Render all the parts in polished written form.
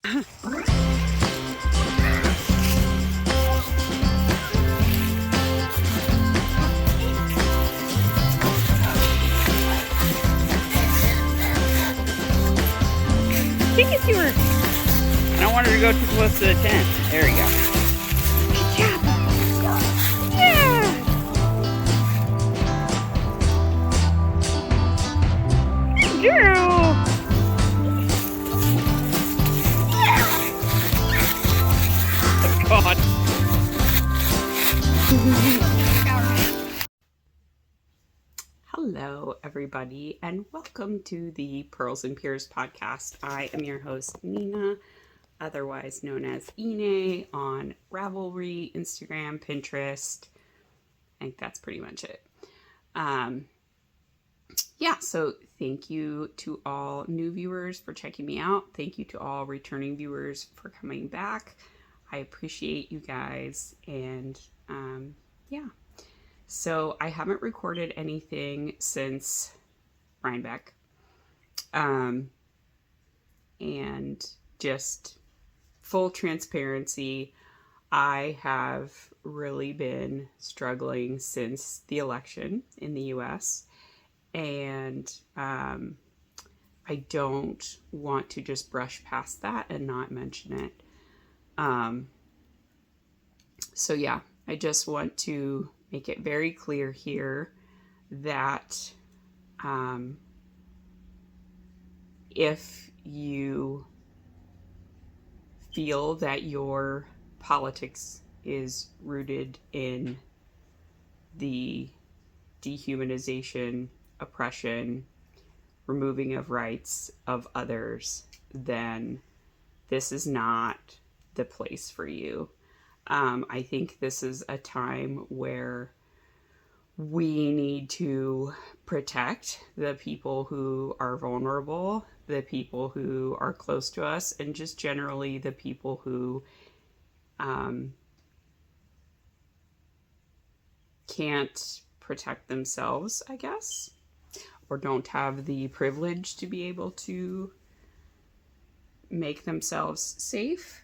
Kick it to her. I don't want her to go too close to the tent. There we go. Good job. Yeah. Good girl. Oh, God. Hello, everybody, and welcome to the Purls and Pyrs podcast. I am your host, Nina, otherwise known as Ine, on Ravelry, Instagram, Pinterest. I think that's pretty much it. So thank you to all new viewers for checking me out. Thank you to all returning viewers for coming back. I appreciate you guys, and So I haven't recorded anything since Rhinebeck. And just full transparency, I have really been struggling since the election in the US. And I don't want to just brush past that and not mention it. I just want to make it very clear here that if you feel that your politics is rooted in the dehumanization, oppression, removing of rights of others, then this is not the place for you. I think this is a time where we need to protect the people who are vulnerable, the people who are close to us, and just generally the people who can't protect themselves, I guess, or don't have the privilege to be able to make themselves safe.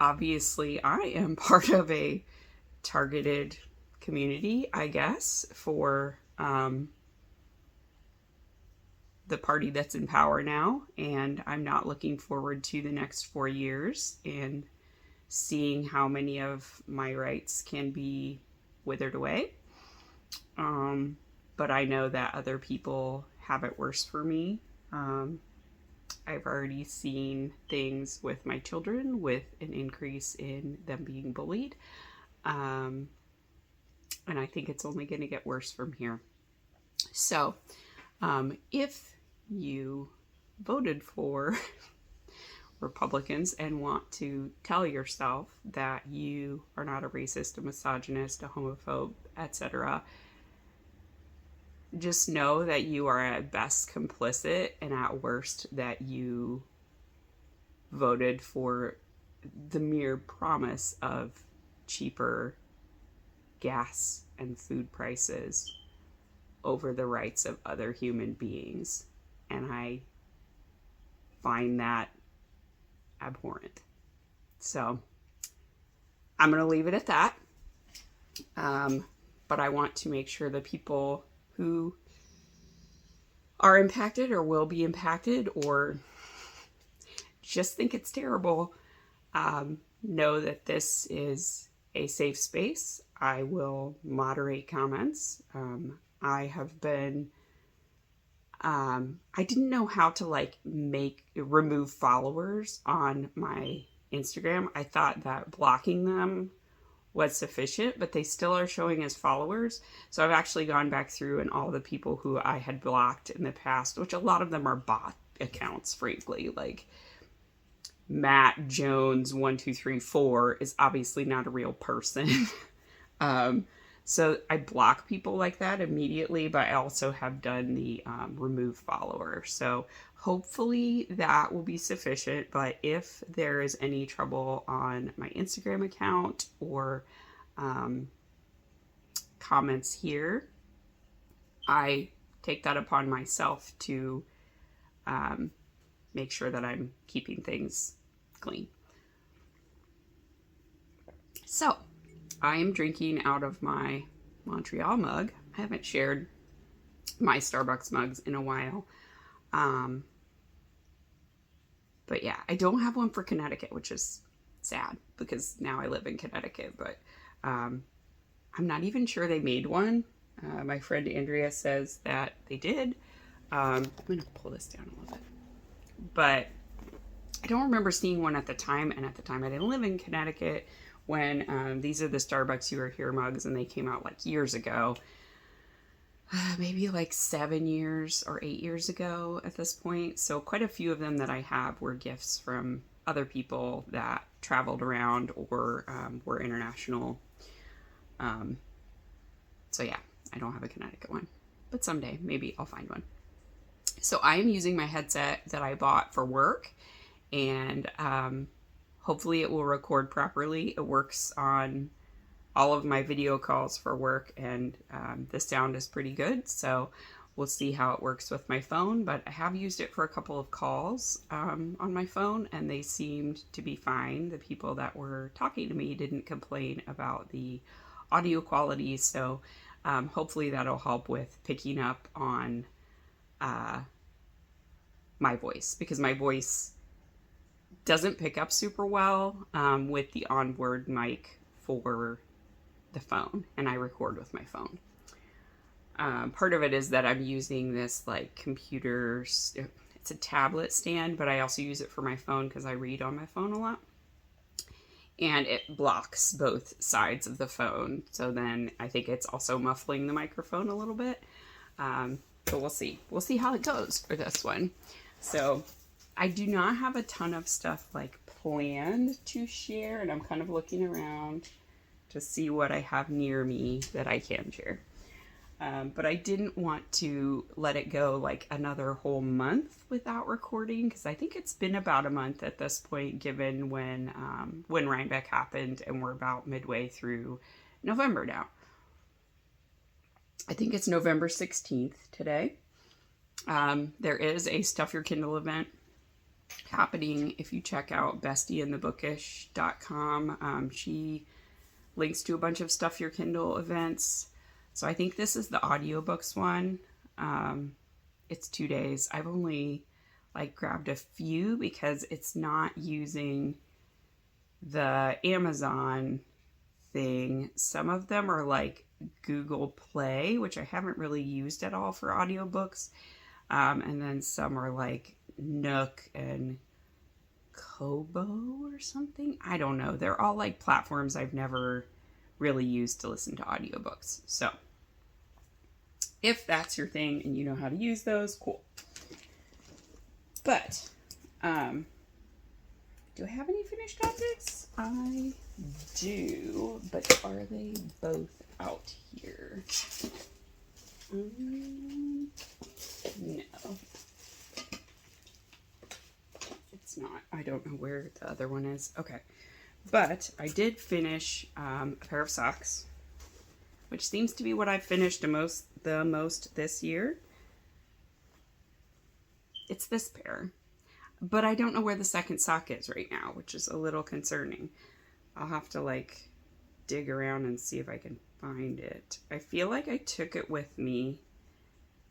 Obviously, I am part of a targeted community, I guess, for the party that's in power now, and I'm not looking forward to the next 4 years and seeing how many of my rights can be withered away. But I know that other people have it worse for me. I've already seen things with my children with an increase in them being bullied. And I think it's only going to get worse from here. So, if you voted for Republicans and want to tell yourself that you are not a racist, a misogynist, a homophobe, etc., just know that you are at best complicit and at worst that you voted for the mere promise of cheaper gas and food prices over the rights of other human beings. And I find that abhorrent. So I'm going to leave it at that. But I want to make sure the people who are impacted or will be impacted or just think it's terrible, know that this is a safe space. I will moderate comments. I have been, I didn't know how to remove followers on my Instagram. I thought that blocking them was sufficient, but they still are showing as followers. So I've actually gone back through and all the people who I had blocked in the past, which a lot of them are bot accounts, frankly, like Matt Jones 1234 is obviously not a real person. So I block people like that immediately, but I also have done the remove follower. So hopefully that will be sufficient. But if there is any trouble on my Instagram account or comments here, I take that upon myself to make sure that I'm keeping things clean. So I am drinking out of my Montreal mug. I haven't shared my Starbucks mugs in a while. But yeah, I don't have one for Connecticut, which is sad because now I live in Connecticut, but I'm not even sure they made one. My friend Andrea says that they did. I'm going to pull this down a little bit. But I don't remember seeing one at the time, and at the time I didn't live in Connecticut when these are the Starbucks You Are Here mugs, and they came out like years ago. Maybe like 7 years or 8 years ago at this point. So quite a few of them that I have were gifts from other people that traveled around or were international. So yeah, I don't have a Connecticut one, but someday maybe I'll find one. So I am using my headset that I bought for work, and hopefully it will record properly. It works on all of my video calls for work, and the sound is pretty good, so we'll see how it works with my phone. But I have used it for a couple of calls on my phone, and they seemed to be fine. The people that were talking to me didn't complain about the audio quality, so hopefully that'll help with picking up on my voice, because my voice doesn't pick up super well with the onboard mic for the phone, and I record with my phone. Part of it is that I'm using this like computer, it's a tablet stand, but I also use it for my phone because I read on my phone a lot, and it blocks both sides of the phone, so then I think it's also muffling the microphone a little bit. But we'll see how it goes for this one. So I do not have a ton of stuff like planned to share, and I'm kind of looking around to see what I have near me that I can share. But I didn't want to let it go like another whole month without recording, because I think it's been about a month at this point, given when Rhinebeck happened, and we're about midway through November now. I think it's November 16th today. There is a Stuff Your Kindle event happening. If you check out bestieandthebookish.com, she links to a bunch of Stuff Your Kindle events. So I think this is the audiobooks one. It's 2 days. I've only like grabbed a few because it's not using the Amazon thing. Some of them are like Google Play, which I haven't really used at all for audiobooks. And then some are like Nook and Kobo or something. I don't know. They're all like platforms I've never really used to listen to audiobooks. So if that's your thing and you know how to use those, cool. But do I have any finished objects? I do, but are they both out here? No. It's not. I don't know where the other one is. Okay. But I did finish a pair of socks, which seems to be what I've finished the most this year. It's this pair. But I don't know where the second sock is right now, which is a little concerning. I'll have to like dig around and see if I can find it. I feel like I took it with me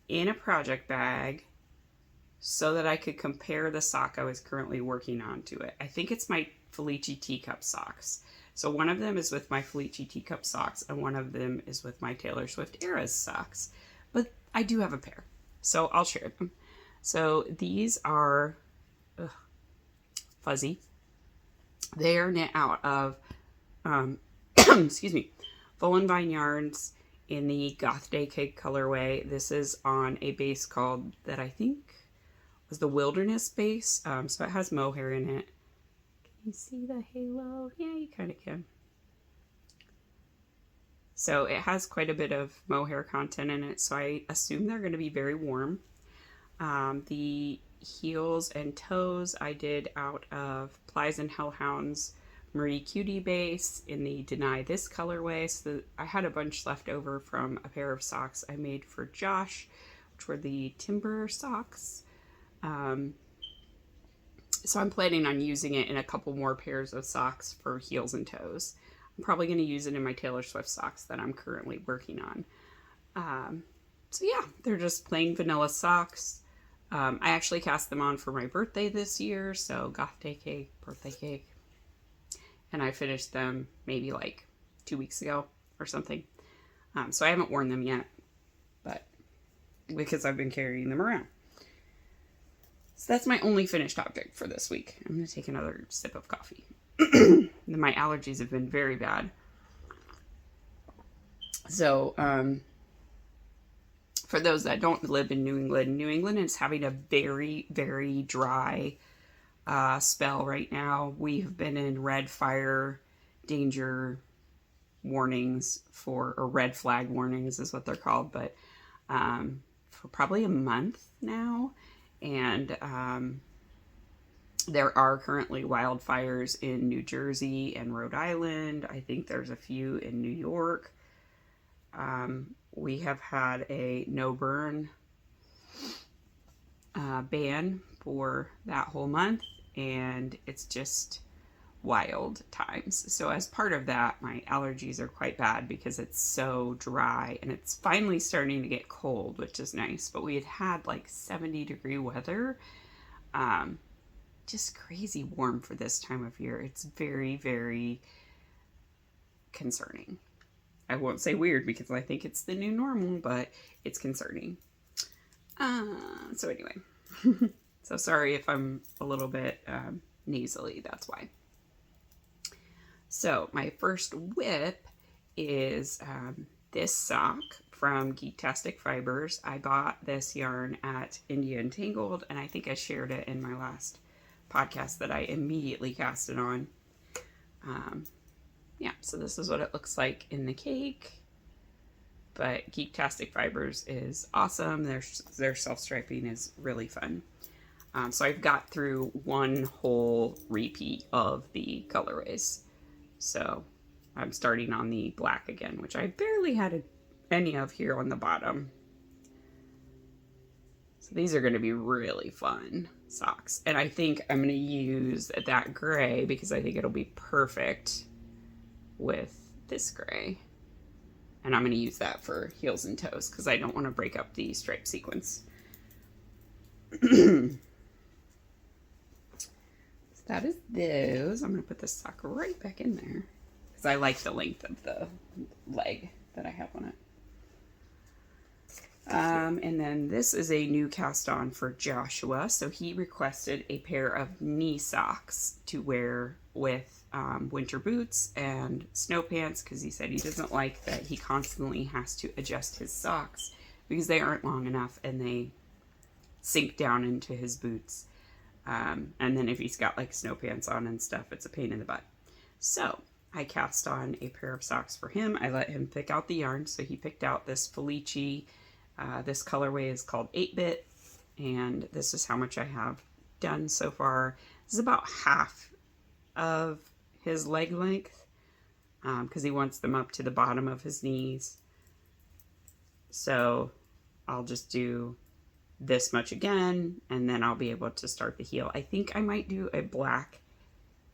in a project bag so that I could compare the sock I was currently working on to it. I think it's my Felici Teacup socks. So one of them is with my Felici Teacup socks, and one of them is with my Taylor Swift Eras socks. But I do have a pair, so I'll share them. So these are fuzzy. They are knit out of, excuse me, Full and Vine yarns in the Goth Day Cake colorway. This is on a base called, that I think was the Wilderness base. So it has mohair in it. Can you see the halo? Yeah, you kind of can. So it has quite a bit of mohair content in it, so I assume they're going to be very warm. The heels and toes I did out of Plies and Hellhounds Marie Cutie base in the Deny This colorway. So I had a bunch left over from a pair of socks I made for Josh, which were the Timber socks. So I'm planning on using it in a couple more pairs of socks for heels and toes. I'm probably going to use it in my Taylor Swift socks that I'm currently working on. So yeah, they're just plain vanilla socks. I actually cast them on for my birthday this year, so birthday cake. And I finished them maybe like 2 weeks ago or something. So I haven't worn them yet, but because I've been carrying them around. So that's my only finished object for this week. I'm going to take another sip of coffee. My allergies have been very bad. So, for those that don't live in New England is having a very, very dry spell right now. We have been in red fire danger warnings or red flag warnings is what they're called, but for probably a month now. And there are currently wildfires in New Jersey and Rhode Island. I think there's a few in New York. We have had a no burn ban for that whole month, and it's just wild times. So as part of that, my allergies are quite bad because it's so dry, and it's finally starting to get cold, which is nice. But we had like 70-degree weather, just crazy warm for this time of year. It's very, very concerning. I won't say weird because I think it's the new normal, but it's concerning. So anyway, so sorry if I'm a little bit nasally, that's why. So my first whip is this sock from Geektastic Fibers. I bought this yarn at India Entangled, and I think I shared it in my last podcast that I immediately cast it on. Yeah, so this is what it looks like in the cake. But Geektastic Fibers is awesome. Their self-striping is really fun. So I've got through one whole repeat of the colorways. So I'm starting on the black again, which I barely had any of here on the bottom. So these are going to be really fun socks. And I think I'm going to use that gray because I think it'll be perfect with this gray. And I'm going to use that for heels and toes because I don't want to break up the stripe sequence. So that is those. I'm going to put this sock right back in there because I like the length of the leg that I have on it. And then this is a new cast on for Joshua. So he requested a pair of knee socks to wear with winter boots and snow pants because he said he doesn't like that he constantly has to adjust his socks because they aren't long enough and they sink down into his boots. And then if he's got like snow pants on and stuff, it's a pain in the butt. So I cast on a pair of socks for him. I let him pick out the yarn. So he picked out this Felici. This colorway is called 8-bit, and this is how much I have done so far. This is about half of his leg length because he wants them up to the bottom of his knees. So I'll just do this much again, and then I'll be able to start the heel. I think I might do a black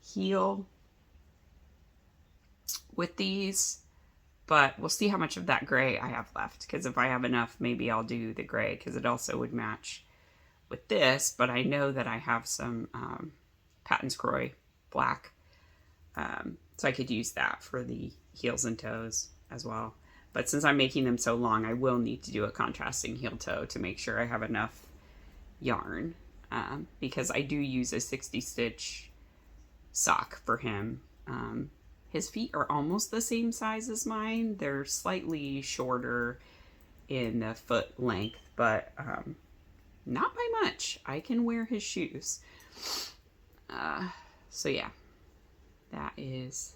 heel with these, but we'll see how much of that gray I have left, because if I have enough, maybe I'll do the gray, because it also would match with this, but I know that I have some Patton's Croix black, so I could use that for the heels and toes as well. But since I'm making them so long, I will need to do a contrasting heel toe to make sure I have enough yarn, because I do use a 60 stitch sock for him. His feet are almost the same size as mine. They're slightly shorter in the foot length, but not by much. I can wear his shoes. So yeah, that is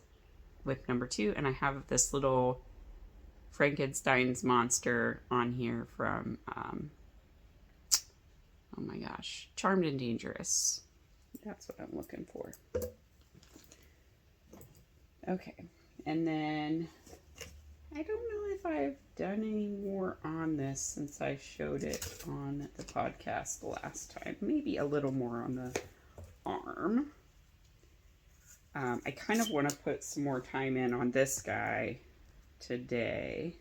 whip number 2. And I have this little Frankenstein's monster on here from, oh my gosh, Charmed and Dangerous. That's what I'm looking for. Okay, and then I don't know if I've done any more on this since I showed it on the podcast last time. Maybe a little more on the arm. I kind of want to put some more time in on this guy today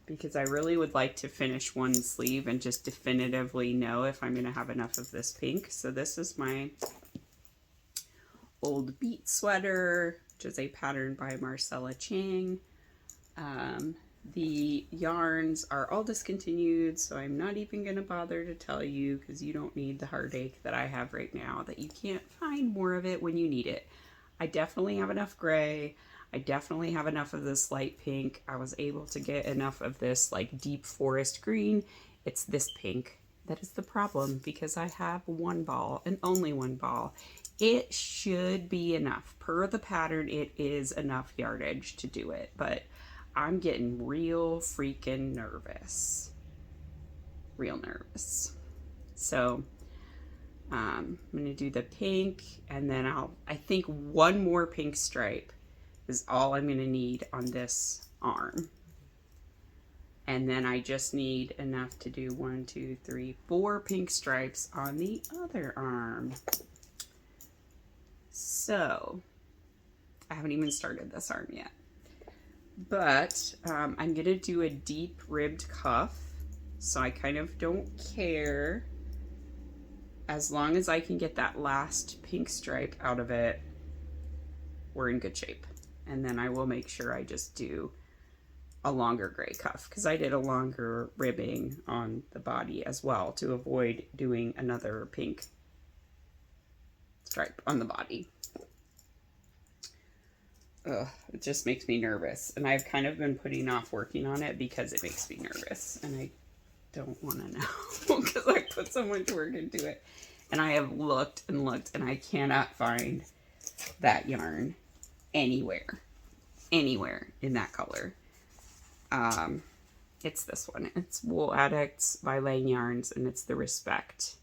because I really would like to finish one sleeve and just definitively know if I'm going to have enough of this pink. So this is my old beat sweater, which is a pattern by Marcella Chang. The yarns are all discontinued, so I'm not even going to bother to tell you because you don't need the heartache that I have right now that you can't find more of it when you need it. I definitely have enough gray. I definitely have enough of this light pink. I was able to get enough of this like deep forest green. It's this pink that is the problem because I have one ball and only one ball. It should be enough. Per the pattern, it is enough yardage to do it, but I'm getting real freaking nervous. Real nervous. So I'm going to do the pink, and then I think one more pink stripe is all I'm going to need on this arm. And then I just need enough to do 1, 2, 3, 4 pink stripes on the other arm. So I haven't even started this arm yet. But I'm going to do a deep ribbed cuff, so I kind of don't care. As long as I can get that last pink stripe out of it, we're in good shape. And then I will make sure I just do a longer gray cuff, because I did a longer ribbing on the body as well to avoid doing another pink stripe on the body. Ugh, it just makes me nervous, and I've kind of been putting off working on it because it makes me nervous, and I don't want to know because I put so much work into it, and I have looked and looked, and I cannot find that yarn anywhere in that color. It's this one. It's Wool Addicts by Lang Yarns, and it's the Respect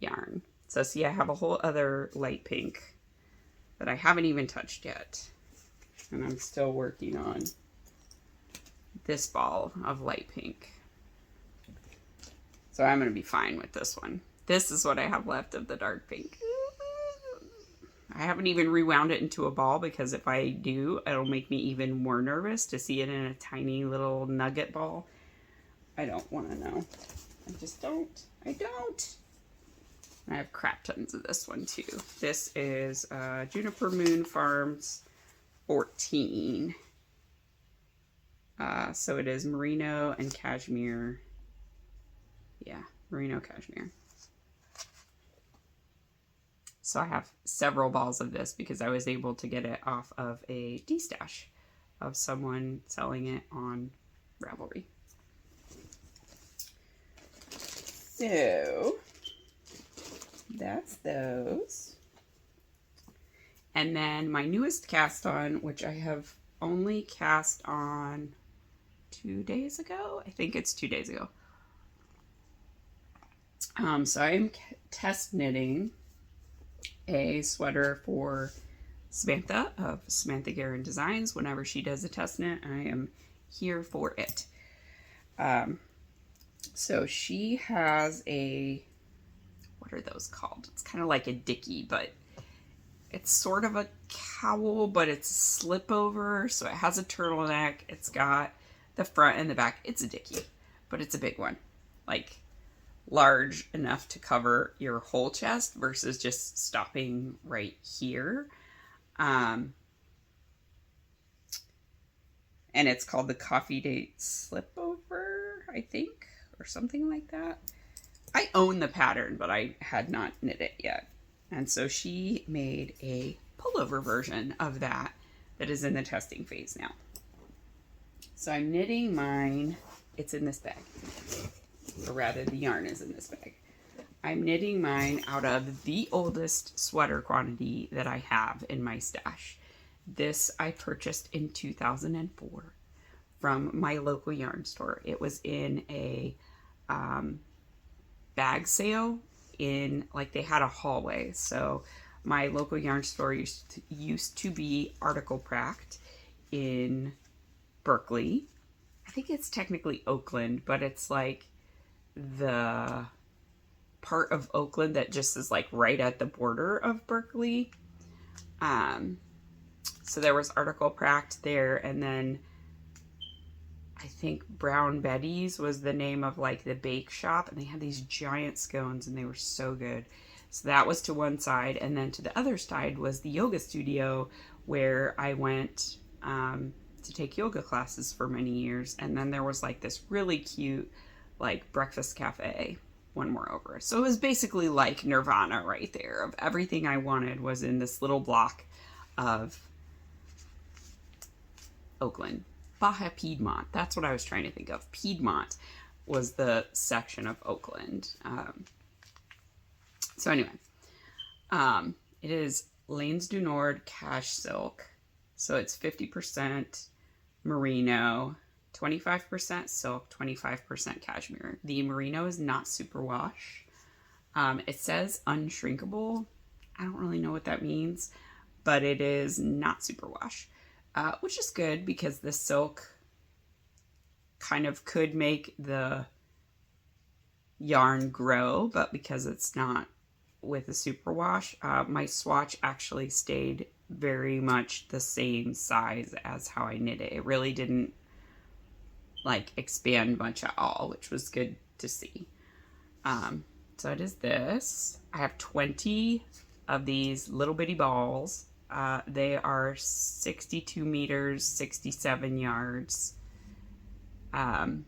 yarn. So see, I have a whole other light pink that I haven't even touched yet. And I'm still working on this ball of light pink. So I'm going to be fine with this one. This is what I have left of the dark pink. I haven't even rewound it into a ball because if I do, it'll make me even more nervous to see it in a tiny little nugget ball. I don't want to know. I just don't. I don't. I have crap tons of this one too. This is Juniper Moon Farms 14. So it is merino and cashmere. Yeah, merino cashmere. So I have several balls of this because I was able to get it off of a D-stash of someone selling it on Ravelry. So that's those. And then my newest cast on, which I have only cast on 2 days ago. I think it's 2 days ago. So I'm test knitting a sweater for Samantha of Samantha Guerin Designs. Whenever she does a test knit, I am here for it. So she has a, what are those called? It's kind of like a dickie, but it's sort of a cowl, but it's a slip over. So it has a turtleneck. It's got the front and the back. It's a dickie, but it's a big one. Like large enough to cover your whole chest versus just stopping right here. And it's called the Coffee Date Slipover, I think, or something like that. I own the pattern, but I had not knit it yet. And so she made a pullover version of that is in the testing phase now. So I'm knitting mine. It's in this bag. Or rather, the yarn is in this bag. I'm knitting mine out of the oldest sweater quantity that I have in my stash. This I purchased in 2004 from my local yarn store. It was in a bag sale in, like, they had a hallway. So my local yarn store used to be Article Pract in Berkeley. I think it's technically Oakland, but it's like the part of Oakland that just is like right at the border of Berkeley. So there was Article Pract there, and then I think Brown Betty's was the name of like the bake shop, and they had these giant scones and they were so good. So that was to one side, and then to the other side was the yoga studio where I went to take yoga classes for many years. And then there was like this really cute like breakfast cafe one more over. So it was basically like Nirvana right there. Of everything I wanted was in this little block of Oakland. Baja Piedmont, that's what I was trying to think of. Piedmont was the section of Oakland. So anyway, it is Lanes du Nord Cache Silk. So it's 50% merino, 25% silk, 25% cashmere. The merino is not superwash. It says unshrinkable. I don't really know what that means, but it is not superwash, which is good because the silk kind of could make the yarn grow, but because it's not with a superwash, my swatch actually stayed very much the same size as how I knit it. It really didn't like expand much at all, which was good to see. So it is this. I have 20 of these little bitty balls. They are 62 meters, 67 yards. Yeah.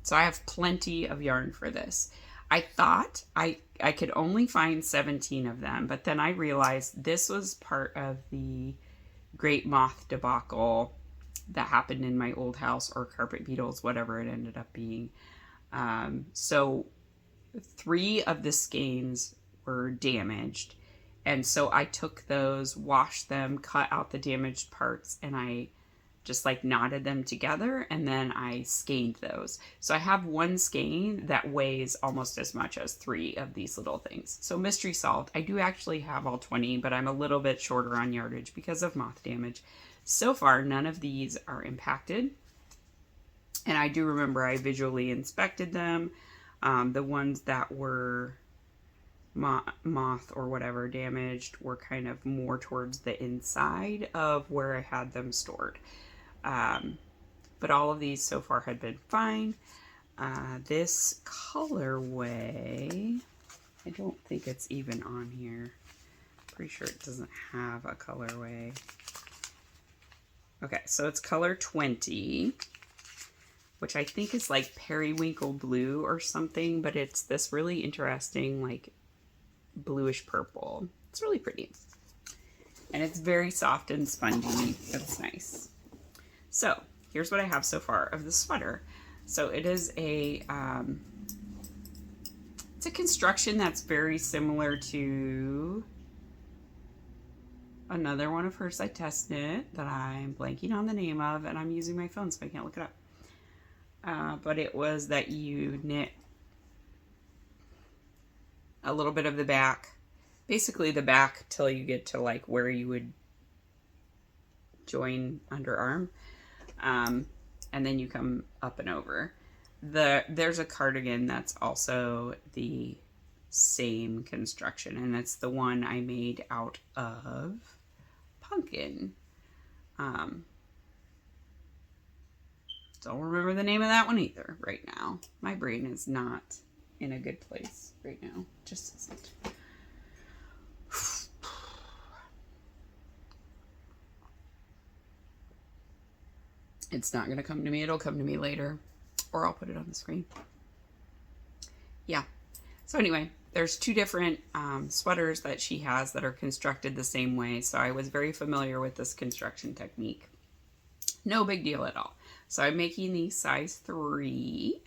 So I have plenty of yarn for this. I thought I could only find 17 of them, but then I realized this was part of the great moth debacle that happened in my old house, or carpet beetles, whatever it ended up being. So 3 of the skeins were damaged, and so I took those, washed them, cut out the damaged parts, and I just like knotted them together, and then I skeined those. So I have one skein that weighs almost as much as 3 of these little things. So mystery solved. I do actually have all 20, but I'm a little bit shorter on yardage because of moth damage. So far, none of these are impacted. And I do remember I visually inspected them. The ones that were moth or whatever damaged were kind of more towards the inside of where I had them stored. But all of these so far had been fine. This colorway, I don't think it's even on here. Pretty sure it doesn't have a colorway. Okay, so it's color 20, which I think is like periwinkle blue or something, but it's this really interesting like bluish purple. It's really pretty. And it's very soft and spongy. That's nice. So here's what I have so far of the sweater. So it is it's a construction that's very similar to another one of hers I test knit that I'm blanking on the name of, and I'm using my phone so I can't look it up. But it was that you knit a little bit of the back, basically the back till you get to like where you would join underarm. And then you come up and over. There's a cardigan that's also the same construction, and it's the one I made out of pumpkin. Don't remember the name of that one either right now. My brain is not in a good place right now. Just isn't. It's not going to come to me. It'll come to me later, or I'll put it on the screen. Yeah. So anyway, there's 2 different sweaters that she has that are constructed the same way. So I was very familiar with this construction technique. No big deal at all. So I'm making the size 3,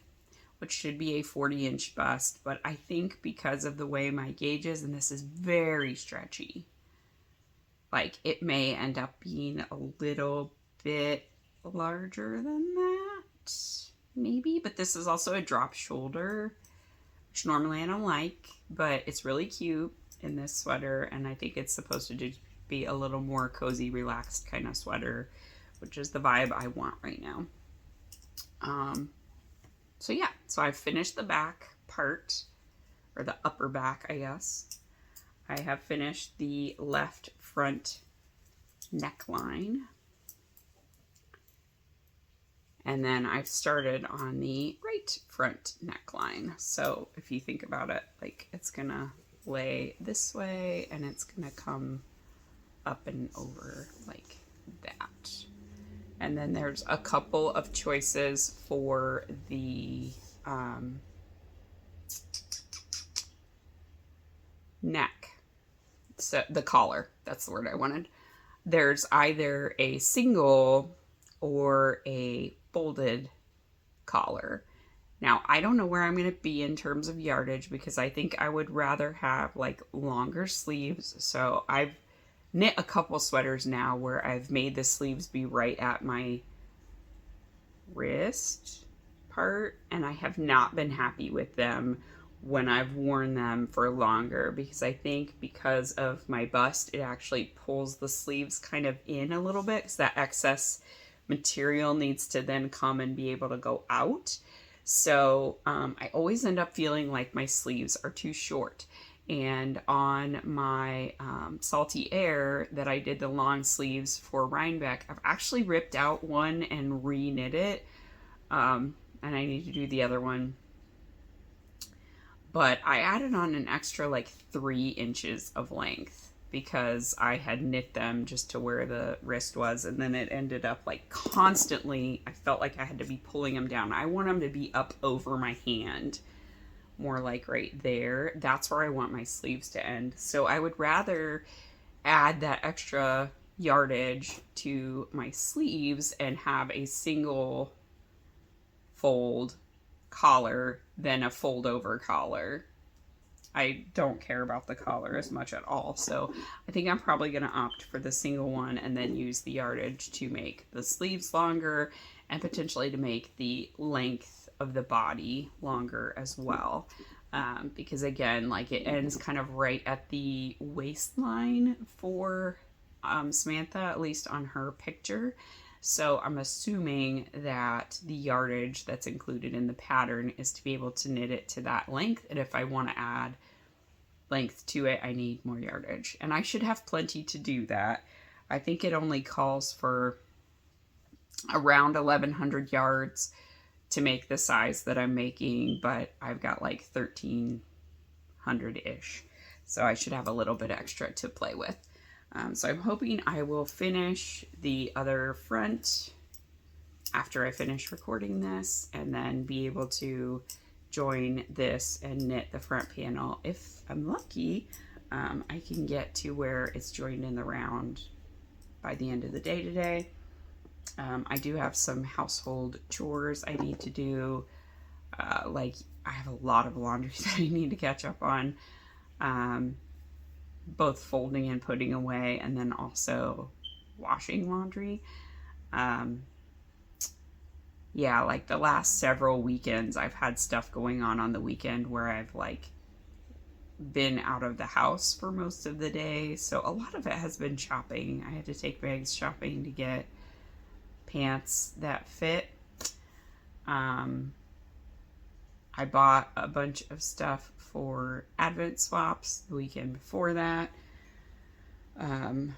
which should be a 40-inch bust. But I think because of the way my gauge is, and this is very stretchy, like it may end up being a little bit larger than that, maybe. But this is also a drop shoulder, which normally I don't like, but it's really cute in this sweater, and I think it's supposed to just be a little more cozy, relaxed kind of sweater, which is the vibe I want right now. So yeah, so I've finished the back part, or the upper back, I guess. I have finished the left front neckline. And then I've started on the right front neckline. So if you think about it, like it's gonna lay this way and it's gonna come up and over like that. And then there's a couple of choices for the neck. So the collar, that's the word I wanted. There's either a single or a folded collar. Now, I don't know where I'm going to be in terms of yardage because I think I would rather have like longer sleeves. So I've knit a couple sweaters now where I've made the sleeves be right at my wrist part, and I have not been happy with them when I've worn them for longer because I think because of my bust, it actually pulls the sleeves kind of in a little bit because that excess material needs to then come and be able to go out. So I always end up feeling like my sleeves are too short. And on my Salty Air that I did the long sleeves for Rhinebeck, I've actually ripped out one and re-knit it. And I need to do the other one. But I added on an extra like 3 inches of length because I had knit them just to where the wrist was, and then it ended up like constantly, I felt like I had to be pulling them down. I want them to be up over my hand, more like right there. That's where I want my sleeves to end. So I would rather add that extra yardage to my sleeves and have a single fold collar than a fold over collar. I don't care about the collar as much at all. So I think I'm probably going to opt for the single one and then use the yardage to make the sleeves longer and potentially to make the length of the body longer as well. Because again, like it ends kind of right at the waistline for Samantha, at least on her picture. So I'm assuming that the yardage that's included in the pattern is to be able to knit it to that length. And if I want to add length to it, I need more yardage. And I should have plenty to do that. I think it only calls for around 1,100 yards to make the size that I'm making, but I've got like 1,300-ish. So I should have a little bit extra to play with. So I'm hoping I will finish the other front after I finish recording this and then be able to join this and knit the front panel. If I'm lucky, I can get to where it's joined in the round by the end of the day today. I do have some household chores I need to do. Like I have a lot of laundry that I need to catch up on. Both folding and putting away, and then also washing laundry. Yeah, like the last several weekends, I've had stuff going on the weekend where I've like been out of the house for most of the day. So a lot of it has been shopping. I had to take Megs shopping to get pants that fit. I bought a bunch of stuff for Advent swaps the weekend before that. And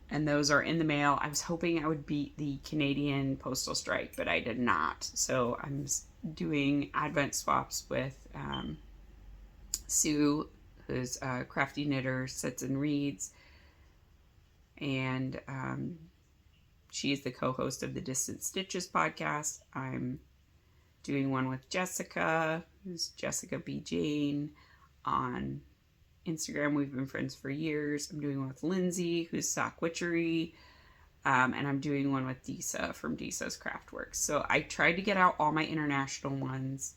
those are in the mail. I was hoping I would beat the Canadian postal strike, but I did not. So I'm doing Advent swaps with Sue, who's a crafty knitter, sits and reads. And she's the co-host of the Distant Stitches podcast. I'm doing one with Jessica, who's Jessica B. Jane on Instagram. We've been friends for years. I'm doing one with Lindsay, who's Sock Witchery. And I'm doing one with Disa from Disa's Craftworks. So I tried to get out all my international ones,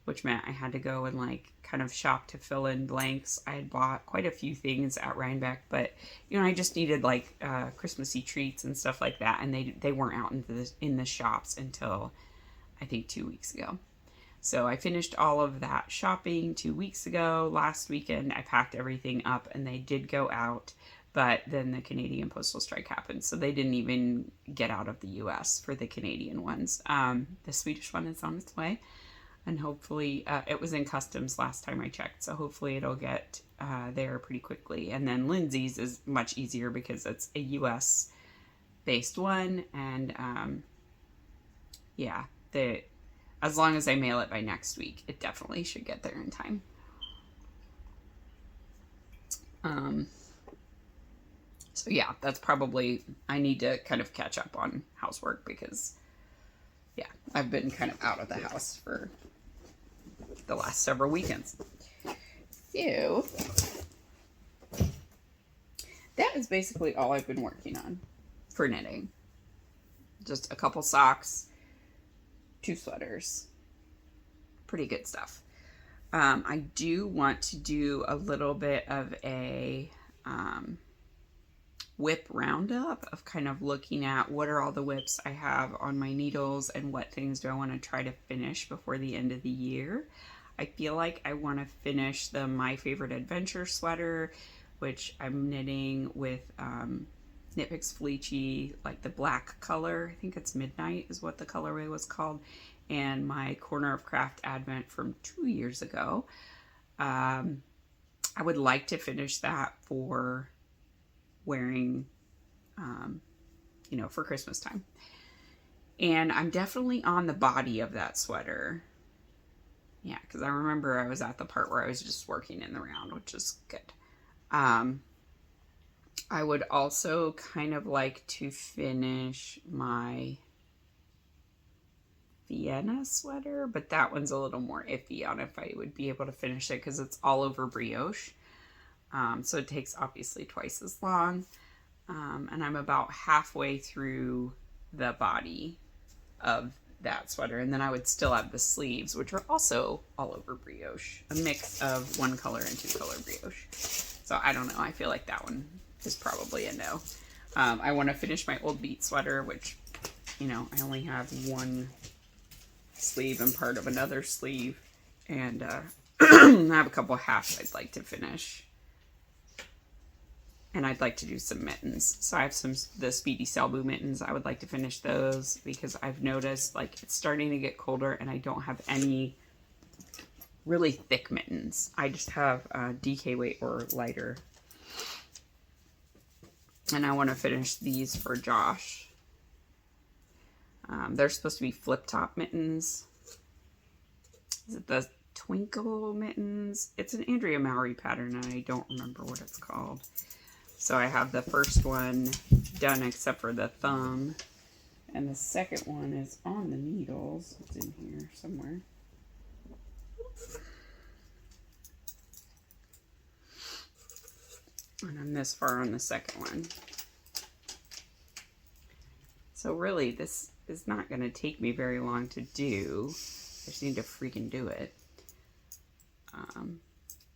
which meant I had to go and like kind of shop to fill in blanks. I had bought quite a few things at Rhinebeck, but you know, I just needed like Christmassy treats and stuff like that. And they weren't out in the shops until I think 2 weeks ago. So I finished all of that shopping 2 weeks ago. Last weekend, I packed everything up and they did go out, but then the Canadian postal strike happened. So they didn't even get out of the US for the Canadian ones. The Swedish one is on its way. And hopefully, it was in customs last time I checked, so hopefully it'll get there pretty quickly. And then Lindsay's is much easier because it's a US based one, and yeah, as long as I mail it by next week, it definitely should get there in time. So yeah, that's probably, I need to kind of catch up on housework because, yeah, I've been kind of out of the house for the last several weekends. So that is basically all I've been working on for knitting. Just a couple socks, 2 sweaters. Pretty good stuff. I do want to do a little bit of a whip roundup of kind of looking at what are all the whips I have on my needles and what things do I want to try to finish before the end of the year. I feel like I want to finish the My Favorite Adventure sweater, which I'm knitting with Knit Picks Felici, like the black color. I think it's Midnight is what the colorway was called. And my Corner of Craft Advent from 2 years ago. I would like to finish that for wearing, you know, for Christmas time. And I'm definitely on the body of that sweater. Yeah, because I remember I was at the part where I was just working in the round, which is good. I would also kind of like to finish my Vienna sweater, but that one's a little more iffy on if I would be able to finish it because it's all over brioche. So it takes obviously twice as long. And I'm about halfway through the body of that sweater. And then I would still have the sleeves, which are also all over brioche. A mix of 1 color and 2 color brioche. So I don't know. I feel like that one is probably a no. I want to finish my Old Beat sweater, which, you know, I only have 1 sleeve and part of another sleeve. And I have a couple halves I'd like to finish. And I'd like to do some mittens. So I have the Speedy Selbu mittens. I would like to finish those because I've noticed like it's starting to get colder and I don't have any really thick mittens. I just have DK weight or lighter. And I want to finish these for Josh. They're supposed to be flip top mittens. Is it the Twinkle mittens? It's an Andrea Mowry pattern and I don't remember what it's called. So I have the first one done except for the thumb. And the second one is on the needles. It's in here somewhere. And I'm this far on the second one. So really, this is not going to take me very long to do. I just need to freaking do it.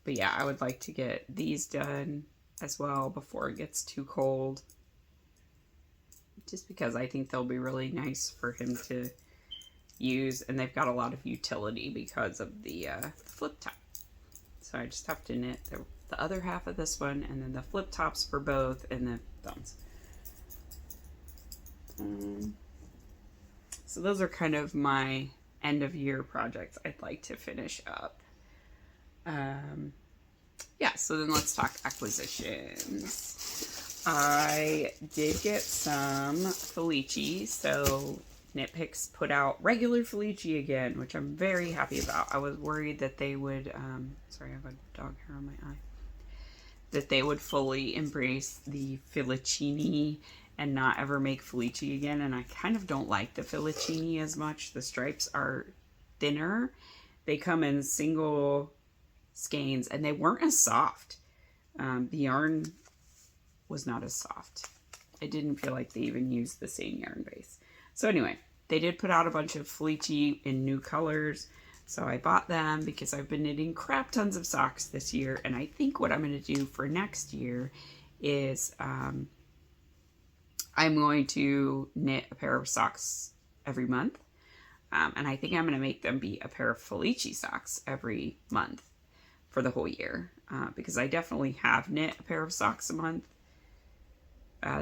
But yeah, I would like to get these done as well before it gets too cold. Just because I think they'll be really nice for him to use. And they've got a lot of utility because of the flip top. So I just have to knit the other half of this one and then the flip tops for both and the thumbs. So those are kind of my end of year projects I'd like to finish up. Yeah, so then let's talk acquisitions. I did get some Felici, so Knit Picks put out regular Felici again, which I'm very happy about. I was worried that they would, sorry, I have a dog hair on my eye, that they would fully embrace the Felicini and not ever make Felici again, and I kind of don't like the Felicini as much. The stripes are thinner. They come in single skeins, and they weren't as soft. The yarn was not as soft. I didn't feel like they even used the same yarn base. So anyway, they did put out a bunch of Felici in new colors, so I bought them because I've been knitting crap tons of socks this year, and I think what I'm going to do for next year is I'm going to knit a pair of socks every month, and I think I'm going to make them be a pair of Felici socks every month for the whole year, because I definitely have knit a pair of socks a month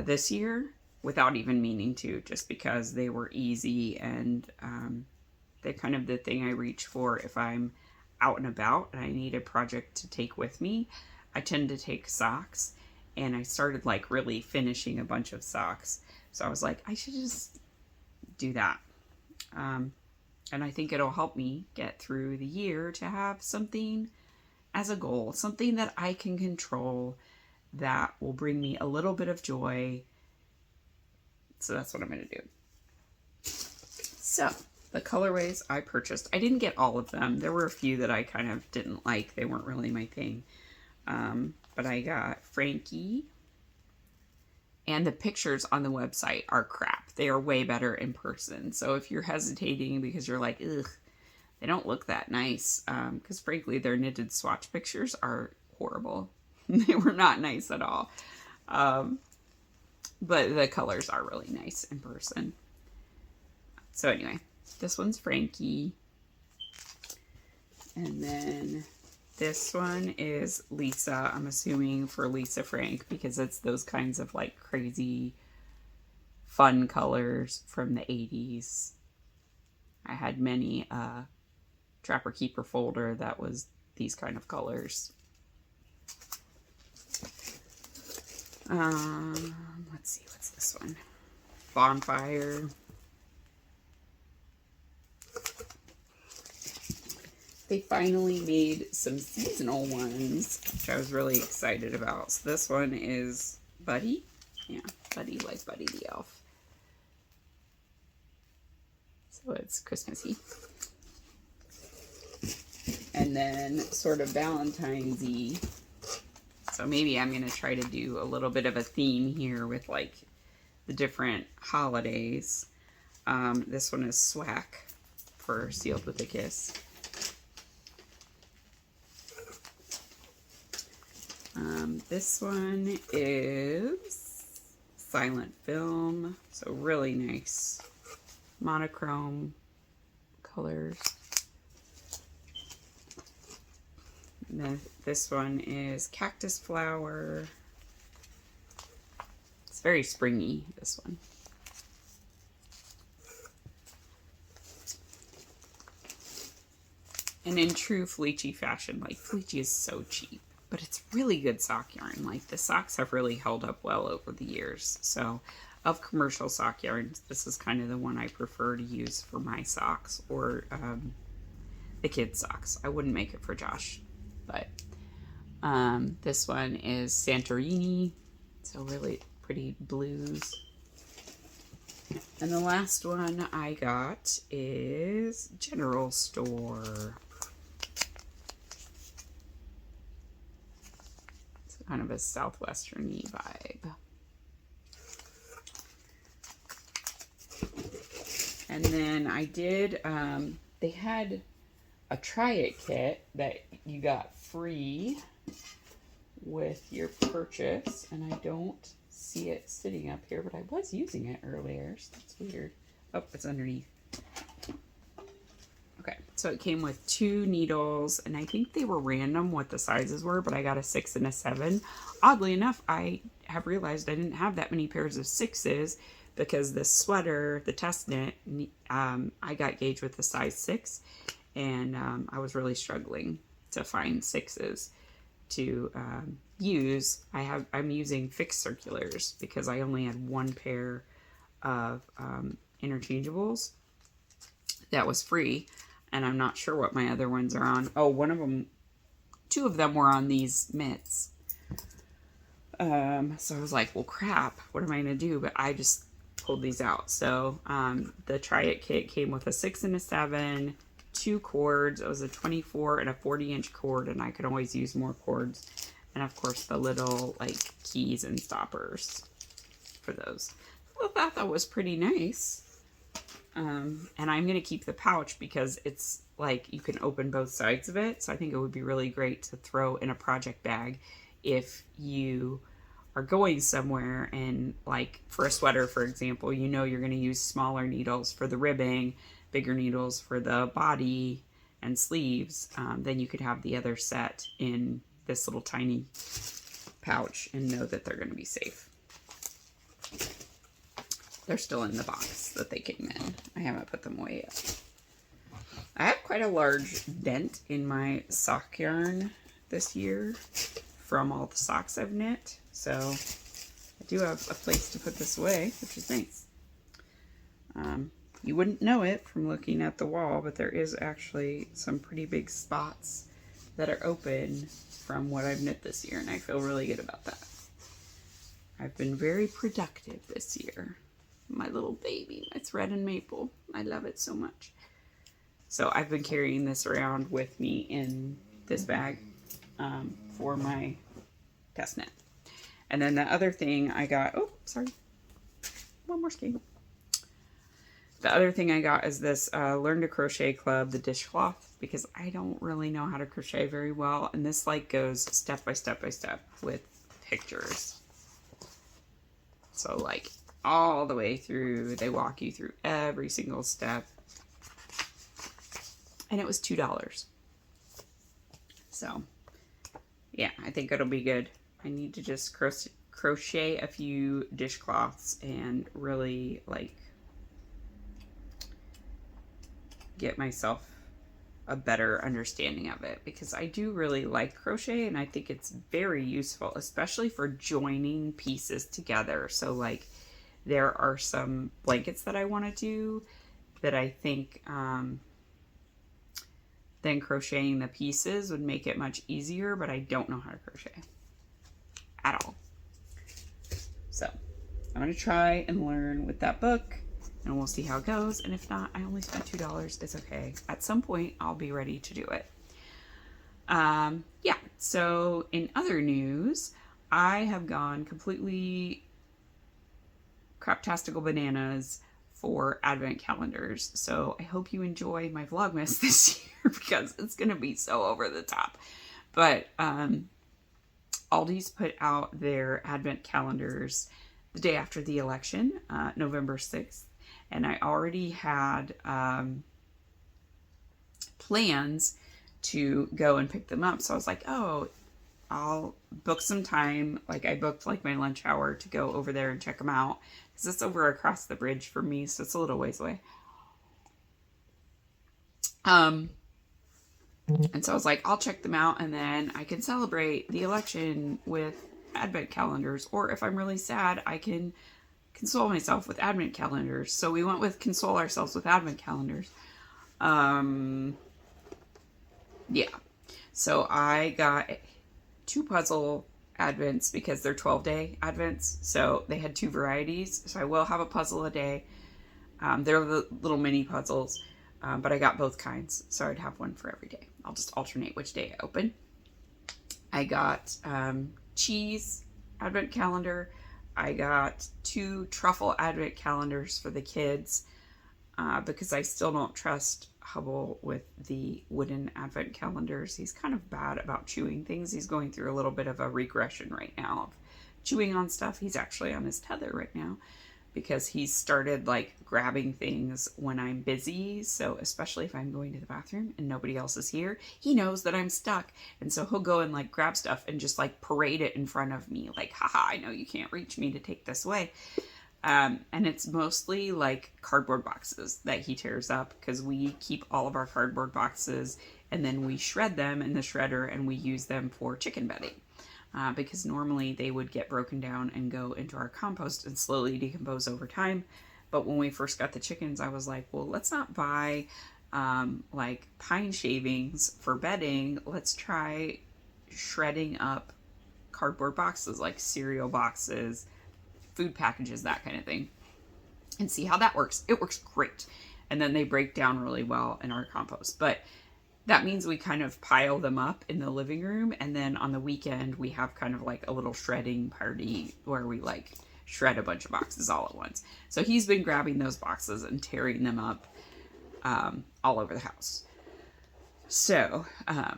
this year without even meaning to, just because they were easy and They're kind of the thing I reach for if I'm out and about and I need a project to take with me. I tend to take socks, and I started like really finishing a bunch of socks. So I was like, I should just do that. And I think it'll help me get through the year to have something as a goal, something that I can control that will bring me a little bit of joy. So that's what I'm going to do. So the colorways I purchased, I didn't get all of them. There were a few that I kind of didn't like. They weren't really my thing. But I got Frankie, and the pictures on the website are crap. They are way better in person. So if you're hesitating because you're like, ugh, they don't look that nice. Because frankly, their knitted swatch pictures are horrible. They were not nice at all. But the colors are really nice in person. So anyway, this one's Frankie. And then this one is Lisa. I'm assuming for Lisa Frank, because it's those kinds of like crazy fun colors from the 80s. I had many Trapper Keeper folder that was these kind of colors. Let's see, what's this one? Bonfire. They finally made some seasonal ones, which I was really excited about. So this one is Buddy. Yeah, Buddy like Buddy the Elf. So it's Christmassy. And then sort of Valentine's-y. So maybe I'm going to try to do a little bit of a theme here with like the different holidays. This one is Swack for Sealed with a Kiss. This one is Silent Film. So really nice monochrome colors. And then this one is Cactus Flower. It's very springy, this one. And in true Fleechy fashion, like Fleechy is so cheap, but it's really good sock yarn. Like the socks have really held up well over the years. So of commercial sock yarns, this is kind of the one I prefer to use for my socks or the kids' socks. I wouldn't make it for Josh. But this one is Santorini, so really pretty blues. And the last one I got is General Store. It's kind of a southwestern-y vibe. And then I did, they had a try it kit that you got free with your purchase, and I don't see it sitting up here, but I was using it earlier, so that's weird. Oh, it's underneath. Okay, so it came with 2 needles, and I think they were random what the sizes were, but I got a 6 and a 7. Oddly enough, I have realized I didn't have that many pairs of 6s because this sweater, the test knit, I got gauged with the size 6. And I was really struggling to find 6s to use. I'm using fixed circulars because I only had 1 pair of interchangeables that was free, and I'm not sure what my other ones are on. Oh, 2 of them were on these mitts. So I was like, well, crap, what am I gonna do? But I just pulled these out. So the Try It kit came with a 6 and a 7. 2 cords. It was a 24 and a 40-inch cord, and I could always use more cords. And of course the little like keys and stoppers for those. I thought that was pretty nice. And I'm going to keep the pouch because it's like you can open both sides of it. So I think it would be really great to throw in a project bag if you are going somewhere, and like for a sweater, for example, you know you're going to use smaller needles for the ribbing, bigger needles for the body and sleeves, then you could have the other set in this little tiny pouch and know that they're going to be safe. They're still in the box that they came in. I haven't put them away yet. I have quite a large dent in my sock yarn this year from all the socks I've knit. So I do have a place to put this away, which is nice. You wouldn't know it from looking at the wall, but there is actually some pretty big spots that are open from what I've knit this year, and I feel really good about that. I've been very productive this year. My little baby, my thread and maple. I love it so much. So I've been carrying this around with me in this bag for my test knit. And then the other thing I got, oh, sorry, one more skein. The other thing I got is this Learn to Crochet Club, the dishcloth, because I don't really know how to crochet very well. And this like goes step by step by step with pictures. So like all the way through, they walk you through every single step. And it was $2. So yeah, I think it'll be good. I need to just crochet a few dishcloths and really like get myself a better understanding of it, because I do really like crochet and I think it's very useful, especially for joining pieces together. So like there are some blankets that I want to do that I think then crocheting the pieces would make it much easier, but I don't know how to crochet at all. So I'm going to try and learn with that book, and we'll see how it goes. And if not, I only spent $2. It's okay. At some point, I'll be ready to do it. Yeah, so in other news, I have gone completely craptastical bananas for advent calendars. So I hope you enjoy my Vlogmas this year because it's going to be so over the top. But Aldi's put out their advent calendars the day after the election, November 6th. And I already had plans to go and pick them up. So I was like, oh, I'll book some time. Like I booked like my lunch hour to go over there and check them out. Because it's over across the bridge from me, so it's a little ways away. And so I was like, I'll check them out and then I can celebrate the election with advent calendars. Or if I'm really sad, I can console myself with advent calendars. So we went with console ourselves with advent calendars. Yeah. So I got 2 puzzle advents because they're 12-day advents. So they had 2 varieties. So I will have a puzzle a day. They're the little mini puzzles, but I got both kinds. So I'd have one for every day. I'll just alternate which day I open. I got cheese advent calendar. I got 2 truffle advent calendars for the kids because I still don't trust Hubble with the wooden advent calendars. He's kind of bad about chewing things. He's going through a little bit of a regression right now of chewing on stuff. He's actually on his tether right now because he's started like grabbing things when I'm busy. So especially if I'm going to the bathroom and nobody else is here, he knows that I'm stuck. And so he'll go and like grab stuff and just like parade it in front of me. Like, haha, I know you can't reach me to take this away. And it's mostly like cardboard boxes that he tears up because we keep all of our cardboard boxes and then we shred them in the shredder and we use them for chicken bedding. Because normally they would get broken down and go into our compost and slowly decompose over time. But when we first got the chickens, I was like, well, let's not buy like pine shavings for bedding. Let's try shredding up cardboard boxes like cereal boxes, food packages, that kind of thing, and see how that works. It works great. And then they break down really well in our compost. But that means we kind of pile them up in the living room. And then on the weekend, we have kind of like a little shredding party where we like shred a bunch of boxes all at once. So he's been grabbing those boxes and tearing them up all over the house. So, yeah,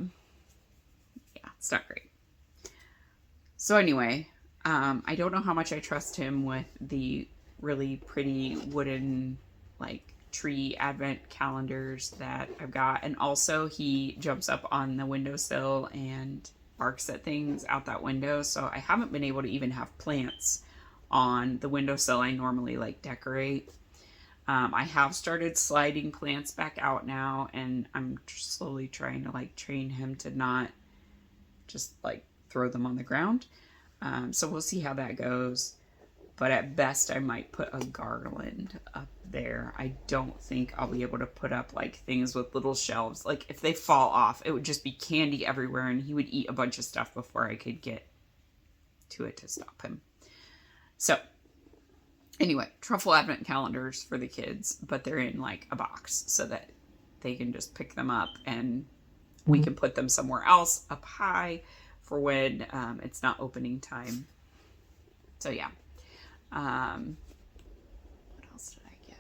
it's not great. So anyway, I don't know how much I trust him with the really pretty wooden like tree advent calendars that I've got. And also he jumps up on the windowsill and barks at things out that window. So I haven't been able to even have plants on the windowsill I normally like decorate. I have started sliding plants back out now, and I'm slowly trying to like train him to not just like throw them on the ground. So we'll see how that goes. But at best, I might put a garland up there. I don't think I'll be able to put up like things with little shelves. Like if they fall off, it would just be candy everywhere, and he would eat a bunch of stuff before I could get to it to stop him. So anyway, truffle advent calendars for the kids, but they're in like a box so that they can just pick them up, and we can put them somewhere else up high for when it's not opening time. So yeah. What else did I get?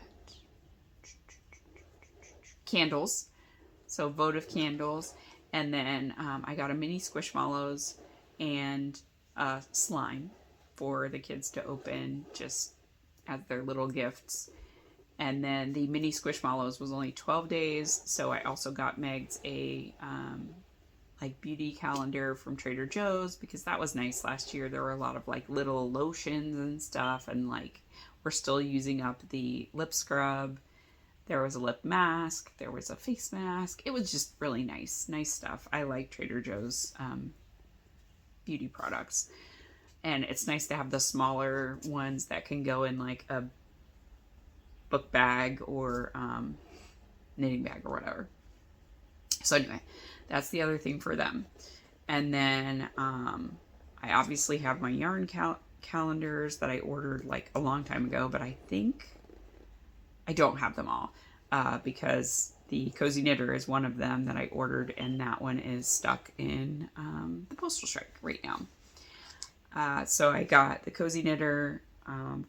Candles. So votive candles. And then I got a mini Squishmallows and slime for the kids to open just as their little gifts. And then the mini Squishmallows was only 12 days. So I also got Megs a like beauty calendar from Trader Joe's, because that was nice last year. There were a lot of like little lotions and stuff, and like we're still using up the lip scrub. There was a lip mask, there was a face mask. It was just really nice stuff. I like Trader Joe's beauty products, and it's nice to have the smaller ones that can go in like a book bag or knitting bag or whatever. So anyway, that's the other thing for them. And then I obviously have my yarn calendars that I ordered like a long time ago, but I think I don't have them all because the Cozy Knitter is one of them that I ordered, and that one is stuck in the postal strike right now. So I got the Cozy Knitter,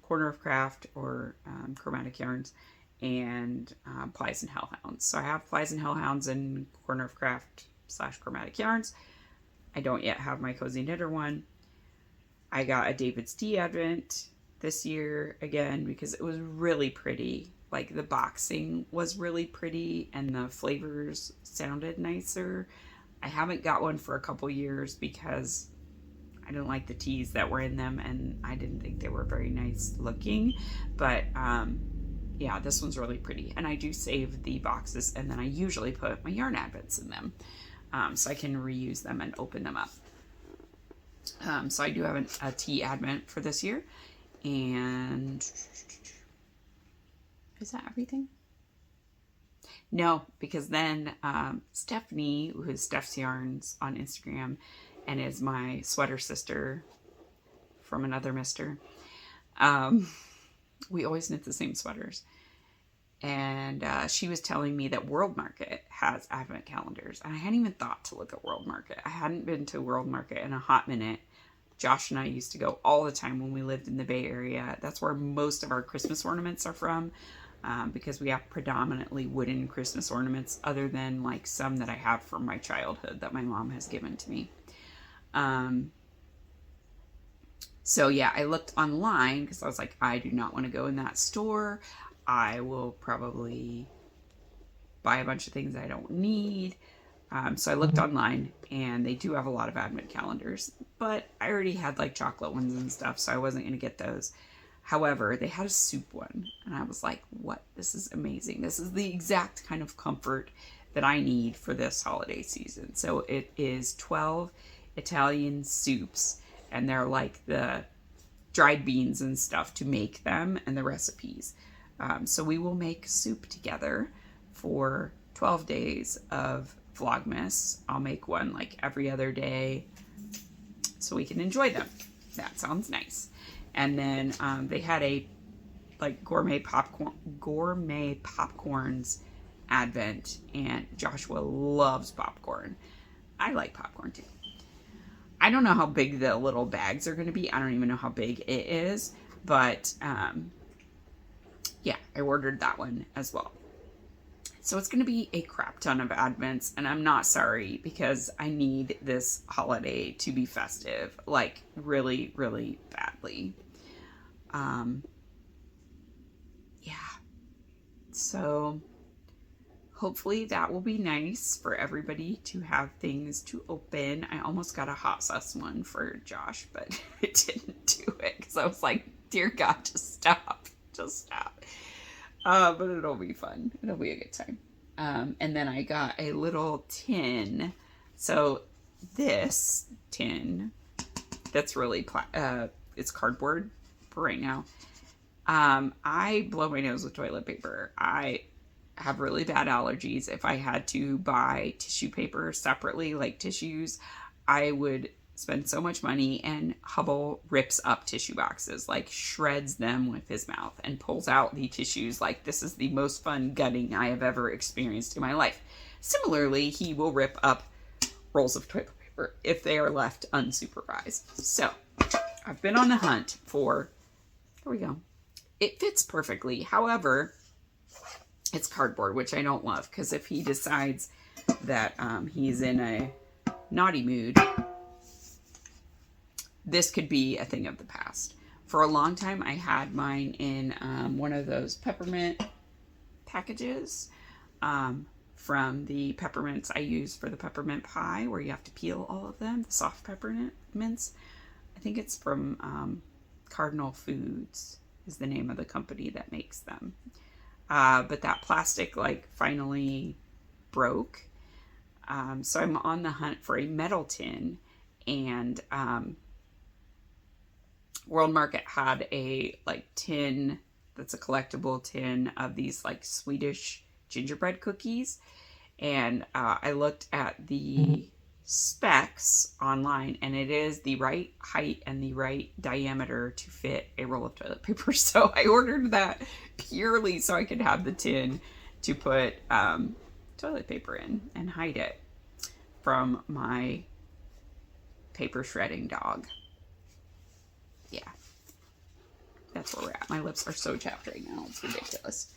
Corner of Craft, or Chromatic Yarns, and Plies and Hellhounds. So I have Plies and Hellhounds and Corner of Craft / Chromatic Yarns. I don't yet have my Cozy Knitter one. I got a David's Tea Advent this year again because it was really pretty. Like the boxing was really pretty and the flavors sounded nicer. I haven't got one for a couple years because I didn't like the teas that were in them, and I didn't think they were very nice looking. But yeah, this one's really pretty. And I do save the boxes, and then I usually put my yarn advents in them so I can reuse them and open them up. So I do have a tea advent for this year. And is that everything? No, because then Stephanie, who is Steph's Yarns on Instagram and is my sweater sister from another mister, we always knit the same sweaters. And she was telling me that World Market has advent calendars. And I hadn't even thought to look at World Market. I hadn't been to World Market in a hot minute. Josh and I used to go all the time when we lived in the Bay Area. That's where most of our Christmas ornaments are from, because we have predominantly wooden Christmas ornaments, other than like some that I have from my childhood that my mom has given to me. So yeah, I looked online because I was like, I do not want to go in that store. I will probably buy a bunch of things I don't need. So I looked online, and they do have a lot of advent calendars, but I already had like chocolate ones and stuff, so I wasn't going to get those. However, they had a soup one, and I was like, what? This is amazing. This is the exact kind of comfort that I need for this holiday season. So it is 12 Italian soups, and they're like the dried beans and stuff to make them and the recipes. So we will make soup together for 12 days of Vlogmas. I'll make one like every other day so we can enjoy them. That sounds nice. And then they had a like gourmet popcorns advent, and Joshua loves popcorn. I like popcorn too. I don't know how big the little bags are going to be. I don't even know how big it is, but yeah, I ordered that one as well. So it's going to be a crap ton of advents, and I'm not sorry, because I need this holiday to be festive, like really, really badly. Yeah. So hopefully that will be nice for everybody to have things to open. I almost got a hot sauce one for Josh, but it didn't do it because I was like, dear God, just stop. Just stop. But it'll be fun. It'll be a good time. And then I got a little tin. So this tin, that's really, it's cardboard for right now. I blow my nose with toilet paper. I have really bad allergies. If I had to buy tissue paper separately, like tissues, I would spend so much money, and Hubble rips up tissue boxes, like shreds them with his mouth and pulls out the tissues. Like, this is the most fun gutting I have ever experienced in my life. Similarly, he will rip up rolls of toilet paper if they are left unsupervised. So I've been on the hunt for, there we go. It fits perfectly. However, it's cardboard, which I don't love, because if he decides that he's in a naughty mood, this could be a thing of the past. For a long time, I had mine in one of those peppermint packages from the peppermints I use for the peppermint pie, where you have to peel all of them, the soft peppermints. I think it's from Cardinal Foods is the name of the company that makes them. But that plastic, like, finally broke. So I'm on the hunt for a metal tin, and World Market had a, like, tin that's a collectible tin of these, like, Swedish gingerbread cookies. And I looked at the specs online, and it is the right height and the right diameter to fit a roll of toilet paper. So I ordered that purely so I could have the tin to put toilet paper in and hide it from my paper shredding dog. Yeah, that's where we're at. My lips are so chapped right now. It's ridiculous.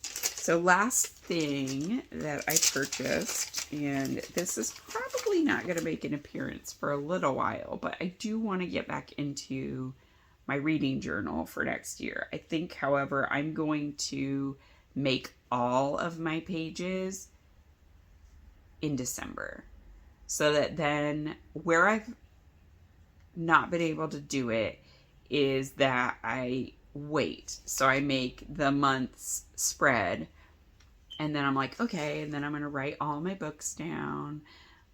So last thing that I purchased, and this is probably not going to make an appearance for a little while, but I do want to get back into my reading journal for next year. I think, however, I'm going to make all of my pages in December, so that then where I've not been able to do it is that I wait. So I make the month's spread, and then I'm like, okay, and then I'm going to write all my books down,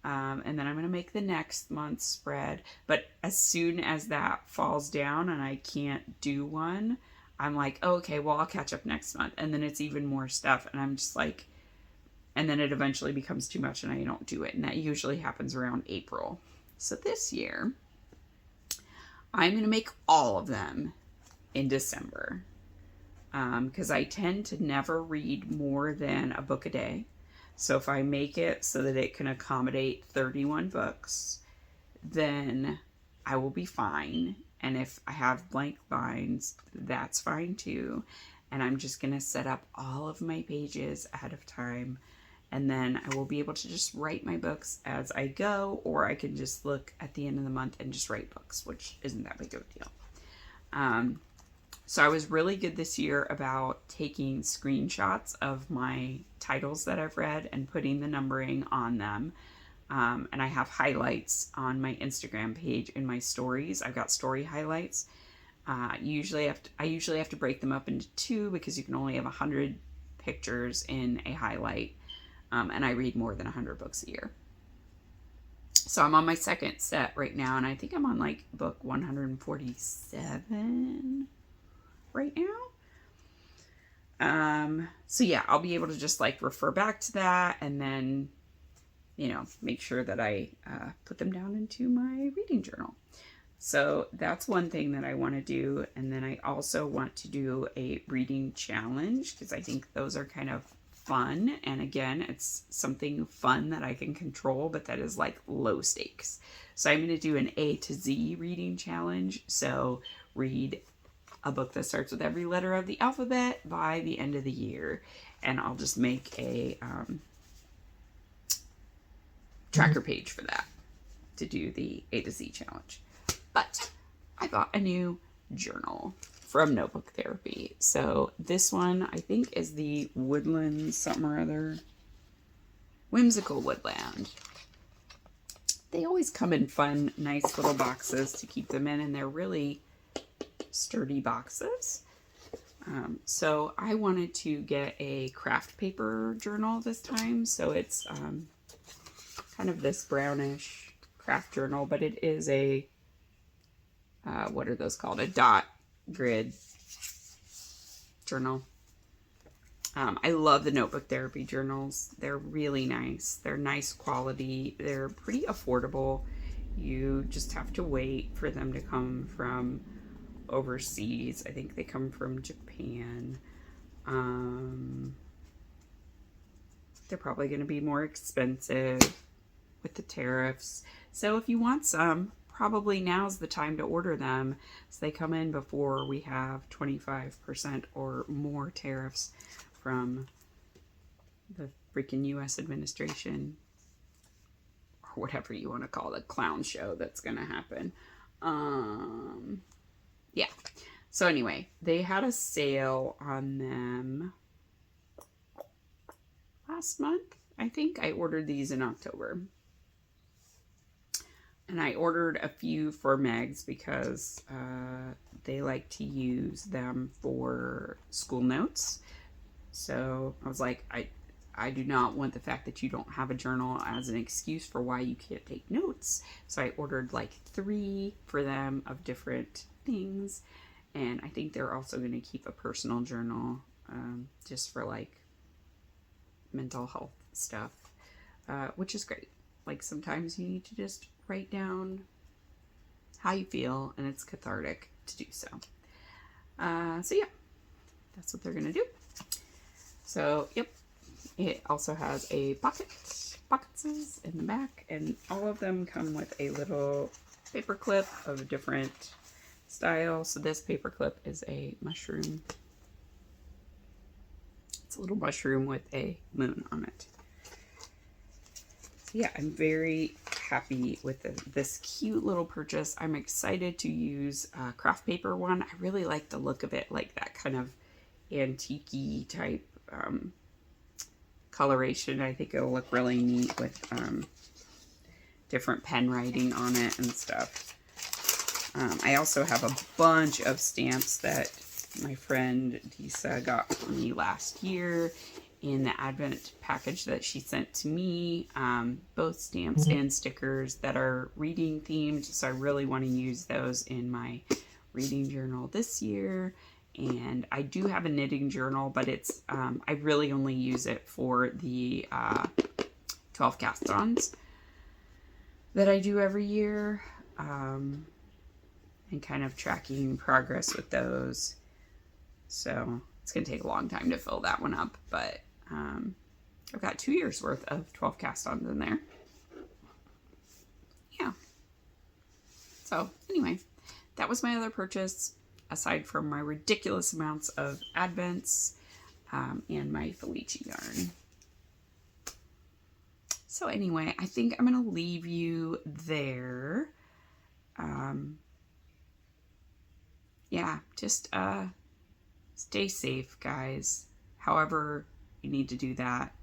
and then I'm going to make the next month's spread. But as soon as that falls down and I can't do one, I'm like, oh, okay, well, I'll catch up next month. And then it's even more stuff, and I'm just like, and then it eventually becomes too much and I don't do it. And that usually happens around April. So this year, I'm going to make all of them in December, because I tend to never read more than a book a day. So if I make it so that it can accommodate 31 books, then I will be fine. And if I have blank lines, that's fine too. And I'm just going to set up all of my pages ahead of time, and then I will be able to just write my books as I go, or I can just look at the end of the month and just write books, which isn't that big of a deal. So I was really good this year about taking screenshots of my titles that I've read and putting the numbering on them. And I have highlights on my Instagram page in my stories. I've got story highlights. I usually have to break them up into two, because you can only have 100 pictures in a highlight. And I read more than 100 books a year. So I'm on my second set right now, and I think I'm on like book 147 right now. So yeah, I'll be able to just like refer back to that, and then, you know, make sure that I put them down into my reading journal. So that's one thing that I want to do. And then I also want to do a reading challenge, because I think those are kind of fun. And again, it's something fun that I can control, but that is like low stakes. So I'm going to do an A to Z reading challenge. So read a book that starts with every letter of the alphabet by the end of the year. And I'll just make a tracker page for that to do the A to Z challenge. But I bought a new journal from Notebook Therapy. So this one, I think, is the Woodland something or other. Whimsical Woodland. They always come in fun, nice little boxes to keep them in, and they're really sturdy boxes. So I wanted to get a craft paper journal this time. So it's kind of this brownish craft journal, but it is a, what are those called? A dot grid journal. I love the Notebook Therapy journals. They're really nice. They're nice quality. They're pretty affordable. You just have to wait for them to come from overseas. I think they come from Japan. They're probably going to be more expensive with the tariffs. So if you want some, probably now's the time to order them, so they come in before we have 25% or more tariffs from the freaking US administration, or whatever you want to call the clown show that's going to happen. Yeah. So anyway, they had a sale on them last month. I think I ordered these in October. And I ordered a few for Megs because they like to use them for school notes. So I was like, I do not want the fact that you don't have a journal as an excuse for why you can't take notes. So I ordered like 3 for them of different things. And I think they're also going to keep a personal journal just for like mental health stuff, which is great. Like sometimes you need to just write down how you feel, and it's cathartic to do so. So yeah, that's what they're going to do. So, yep. It also has a pockets in the back, and all of them come with a little paper clip of a different style. So this paper clip is a mushroom. It's a little mushroom with a moon on it. So yeah, I'm very happy with this cute little purchase. I'm excited to use a craft paper one. I really like the look of it, like that kind of antique-y type coloration. I think it'll look really neat with different pen writing on it and stuff. I also have a bunch of stamps that my friend Disa got for me last year in the Advent package that she sent to me. Both stamps and stickers that are reading themed, so I really want to use those in my reading journal this year. And I do have a knitting journal, but it's I really only use it for the 12 cast-ons that I do every year, and kind of tracking progress with those. So it's going to take a long time to fill that one up, but I've got 2 years worth of 12 cast-ons in there. Yeah. So anyway, that was my other purchase, aside from my ridiculous amounts of Advents and my Felici yarn. So anyway, I think I'm going to leave you there. Yeah, just stay safe, guys. However you need to do that.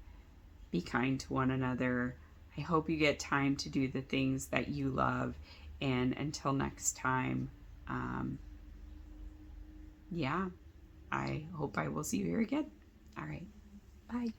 Be kind to one another. I hope you get time to do the things that you love. And until next time, yeah, I hope I will see you here again. All right. Bye.